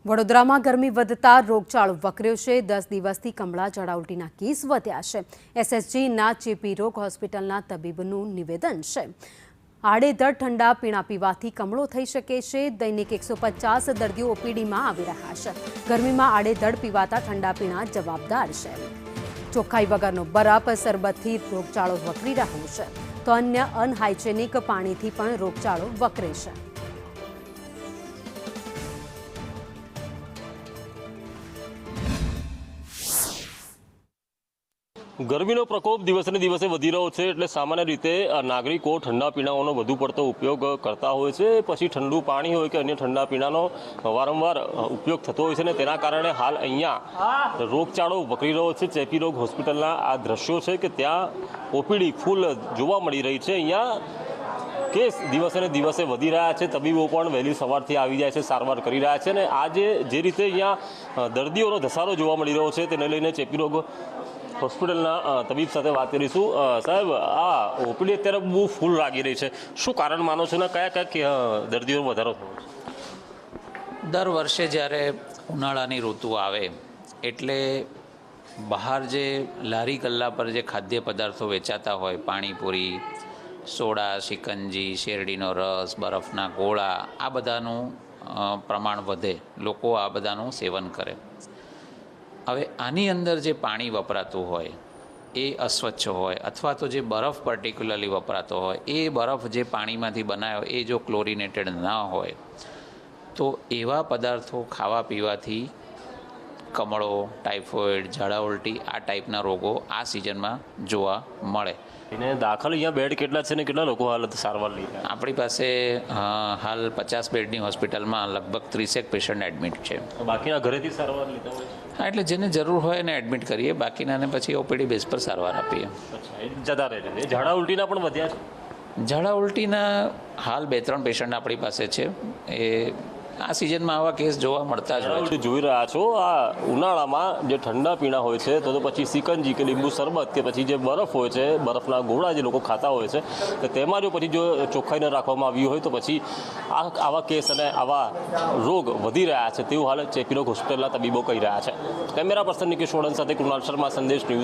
વડોદરામાં ગરમી વધતા રોગચાળો વકર્યો છે। 10 દિવસથી કમળા ઝાડા ઉલટીના કેસ વધ્યા છે। એસએસજીના ચેપી રોગ હોસ્પિટલના તબીબનું નિવેદન છે, આડેધડ ઠંડા પીણા પીવાથી કમળો થઈ શકે છે। દૈનિક 150 દર્દીઓ ઓપીડીમાં આવી રહ્યા છે। ગરમીમાં આડેધડ પીવાતા ઠંડા પીણા જવાબદાર છે। ચોખ્ખાઈ વગરનો બરફ સરબતથી રોગચાળો વકરી રહ્યો છે, તો અન્ય અનહાઇજેનિક પાણીથી પણ રોગચાળો વકરે છે। ગરમીનો પ્રકોપ દિવસે દિવસે વધી રહ્યો છે, એટલે સામાન્ય રીતે નાગરિકો ઠંડા પીણાઓનો વધુ પડતો ઉપયોગ કરતા હોય છે। પછી ઠંડુ પાણી હોય કે અન્ય ઠંડા પીણાનો વારંવાર ઉપયોગ થતો હોય છે ને તેના કારણે હાલ અહીંયા રોગચાળો વકરી રહ્યો છે। ચેપી રોગ હોસ્પિટલના આ દ્રશ્યો છે કે ત્યાં ઓપીડી ફૂલ જોવા મળી રહી છે। અહીંયા કેસ દિવસે ને દિવસે વધી રહ્યા છે। તબીબો પણ વહેલી સવારથી આવી જાય છે, સારવાર કરી રહ્યા છે અને આજે જે રીતે અહીંયા દર્દીઓનો ધસારો જોવા મળી રહ્યો છે તેને લઈને ચેપી રોગ હોસ્પિટલના તબીબ સાથે વાત કરીશું। સાહેબ, આ ઓપીડી અત્યારે બહુ ફૂલ લાગી રહી છે, શું કારણ માનો છો ને કયા કયા દર્દીઓનો વધારો થયો છે? દર વર્ષે જ્યારે ઉનાળાની ઋતુ આવે એટલે બહાર જે લારી ગલ્લા પર જે ખાદ્ય પદાર્થો વેચાતા હોય, પાણીપુરી, સોડા, શિકંજી, શેરડીનો રસ, બરફના ગોળા, આ બધાનું પ્રમાણ વધે, લોકો આ બધાનું સેવન કરે। હવે આની અંદર જે પાણી વપરાતું હોય એ અસ્વચ્છ હોય, અથવા તો જે બરફ પર્ટિક્યુલરલી વપરાતો હોય એ બરફ જે પાણીમાંથી બનાવ્યો એ જો ક્લોરિનેટેડ ના હોય તો એવા પદાર્થો ખાવા પીવાથી કમળો, ટાઇફોઇડ, ઝાડા ઉલટી આ ટાઈપના રોગો આ સિઝનમાં જોવા મળે। એને દાખલ અહીંયા બેડ કેટલા છે ને કેટલા લોકો હાલ સારવાર લઈ રહ્યા? આપણી પાસે હાલ 50 બેડની હોસ્પિટલમાં લગભગ 30 પેશન્ટ એડમિટ છે। બાકીના ઘરેથી સારવાર લીધા હોય? હા, એટલે જેને જરૂર હોય એને એડમિટ કરીએ, બાકીનાને પછી ઓપીડી બેઝ પર સારવાર આપીએ। જતા રહે છે। ઝાડા ઉલટીના પણ વધ્યા છે? ઝાડા ઉલટીના હાલ 2-3 પેશન્ટ આપણી પાસે છે। એ આ સિઝનમાં આવા કેસ જોવા મળતા જ હોય છે। જોઈ રહ્યા છો, આ ઉનાળામાં જે ઠંડા પીણા હોય છે તો પછી સિકંજી કે લીંબુ શરબત કે પછી જે બરફ હોય છે, બરફના ગોળા જે લોકો ખાતા હોય છે, તો તેમાં જો પછી જો ચોખ્ખાઈ ન રાખવામાં આવી હોય તો પછી આવા કેસ અને આવા રોગ વધી રહ્યા છે તેવું હાલ ચેપી રોગ હોસ્પિટલના તબીબો કહી રહ્યા છે। કેમેરા પર્સન નિકેશ વડન સાથે કૃણાલ શર્મા, સંદેશ ન્યૂઝ।